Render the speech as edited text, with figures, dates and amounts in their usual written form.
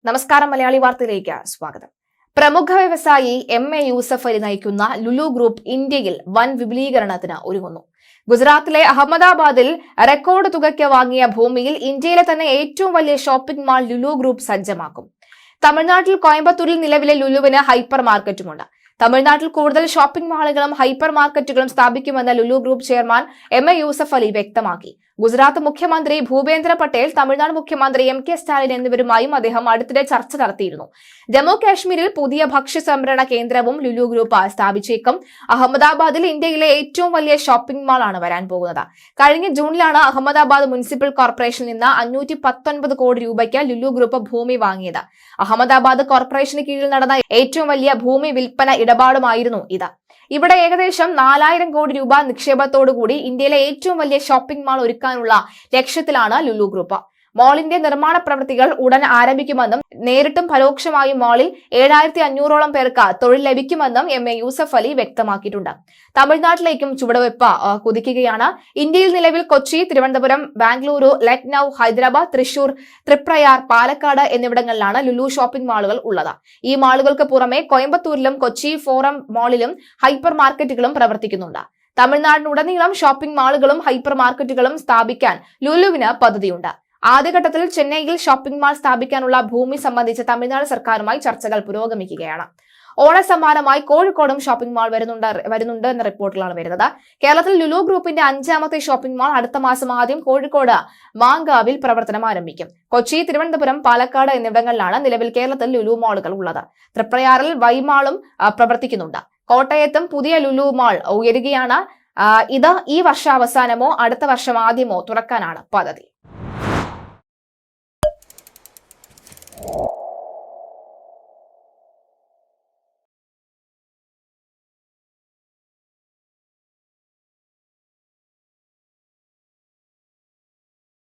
നമസ്കാരം, മലയാളി വാർത്തയിലേക്ക് സ്വാഗതം. പ്രമുഖ വ്യവസായി എം.എ. യൂസഫ് അലി നയിക്കുന്ന ലുലു ഗ്രൂപ്പ് ഇന്ത്യയിൽ വൻ വിപുലീകരണത്തിന് ഒരുങ്ങുന്നു. ഗുജറാത്തിലെ അഹമ്മദാബാദിൽ റെക്കോർഡ് തുകയ്ക്ക് വാങ്ങിയ ഭൂമിയിൽ ഇന്ത്യയിലെ തന്നെ ഏറ്റവും വലിയ ഷോപ്പിംഗ് മാൾ ലുലു ഗ്രൂപ്പ് സജ്ജമാക്കും. തമിഴ്നാട്ടിൽ കോയമ്പത്തൂരിൽ നിലവിലെ ലുലുവിന് ഹൈപ്പർ മാർക്കറ്റുമുണ്ട്. തമിഴ്നാട്ടിൽ കൂടുതൽ ഷോപ്പിംഗ് മാളുകളും ഹൈപ്പർ മാർക്കറ്റുകളും സ്ഥാപിക്കുമെന്ന് ലുലു ഗ്രൂപ്പ് ചെയർമാൻ എം.എ. യൂസഫ് അലി വ്യക്തമാക്കി. ഗുജറാത്ത് മുഖ്യമന്ത്രി ഭൂപേന്ദ്ര പട്ടേൽ, തമിഴ്നാട് മുഖ്യമന്ത്രി എം.കെ. സ്റ്റാലിൻ എന്നിവരുമായും അദ്ദേഹം അടുത്തിടെ ചർച്ച നടത്തിയിരുന്നു. ജമ്മു കാശ്മീരിൽ പുതിയ ഭക്ഷ്യ സംഭരണ കേന്ദ്രവും ലുലു ഗ്രൂപ്പ് സ്ഥാപിച്ചേക്കും. അഹമ്മദാബാദിൽ ഇന്ത്യയിലെ ഏറ്റവും വലിയ ഷോപ്പിംഗ് മാൾ ആണ് വരാൻ പോകുന്നത്. കഴിഞ്ഞ ജൂണിലാണ് അഹമ്മദാബാദ് മുനിസിപ്പൽ കോർപ്പറേഷനിൽ നിന്ന് 519 കോടി രൂപയ്ക്ക് ലുലു ഗ്രൂപ്പ് ഭൂമി വാങ്ങിയത്. അഹമ്മദാബാദ് കോർപ്പറേഷന് കീഴിൽ നടന്ന ഏറ്റവും വലിയ ഭൂമി വിൽപ്പന ഇടപാടുമായിരുന്നു ഇത്. ഇവിടെ ഏകദേശം 4000 കോടി രൂപ നിക്ഷേപത്തോടുകൂടി ഇന്ത്യയിലെ ഏറ്റവും വലിയ ഷോപ്പിംഗ് മാൾ ഒരുക്കാനുള്ള ലക്ഷ്യത്തിലാണ് ലുലു ഗ്രൂപ്പ്. മാളിന്റെ നിർമ്മാണ പ്രവൃത്തികൾ ഉടൻ ആരംഭിക്കുമെന്നും നേരിട്ടും പരോക്ഷമായും മാളിൽ 7500ഓളം പേർക്ക് തൊഴിൽ ലഭിക്കുമെന്നും എം.എ. യൂസഫ് അലി വ്യക്തമാക്കിയിട്ടുണ്ട്. തമിഴ്നാട്ടിലേക്കും ചുവടുവെപ്പ് കുതിക്കുകയാണ്. ഇന്ത്യയിൽ നിലവിൽ കൊച്ചി, തിരുവനന്തപുരം, ബാംഗ്ലൂരു, ലക്നൌ, ഹൈദരാബാദ്, തൃശൂർ, തൃപ്രയാർ, പാലക്കാട് എന്നിവിടങ്ങളിലാണ് ലുലു ഷോപ്പിംഗ് മാളുകൾ ഉള്ളത്. ഈ മാളുകൾക്ക് പുറമെ കോയമ്പത്തൂരിലും കൊച്ചി ഫോറം മാളിലും ഹൈപ്പർ മാർക്കറ്റുകളും പ്രവർത്തിക്കുന്നുണ്ട്. തമിഴ്നാടിനുടനീളം ഷോപ്പിംഗ് മാളുകളും ഹൈപ്പർ മാർക്കറ്റുകളും സ്ഥാപിക്കാൻ ലുലുവിന് പദ്ധതിയുണ്ട്. ആദ്യഘട്ടത്തിൽ ചെന്നൈയിൽ ഷോപ്പിംഗ് മാൾ സ്ഥാപിക്കാനുള്ള ഭൂമി സംബന്ധിച്ച് തമിഴ്നാട് സർക്കാരുമായി ചർച്ചകൾ പുരോഗമിക്കുകയാണ്. ഓണസമ്മാനമായി കോഴിക്കോടും ഷോപ്പിംഗ് മാൾ വരുന്നുണ്ട് എന്ന റിപ്പോർട്ടുകളാണ് വരുന്നത്. കേരളത്തിൽ ലുലു ഗ്രൂപ്പിന്റെ 5ാമത്തെ ഷോപ്പിംഗ് മാൾ അടുത്ത മാസം ആദ്യം കോഴിക്കോട് മാങ്കാവിൽ പ്രവർത്തനം ആരംഭിക്കും. കൊച്ചി, തിരുവനന്തപുരം, പാലക്കാട് എന്നിവിടങ്ങളിലാണ് നിലവിൽ കേരളത്തിൽ ലുലു മാളുകൾ ഉള്ളത്. തൃപ്രയാറിൽ വൈമാളും പ്രവർത്തിക്കുന്നുണ്ട്. കോട്ടയത്തും പുതിയ ലുലു മാൾ ഉയരുകയാണ്. ഇത് ഈ വർഷാവസാനമോ അടുത്ത വർഷം ആദ്യമോ തുറക്കാനാണ് പദ്ധതി.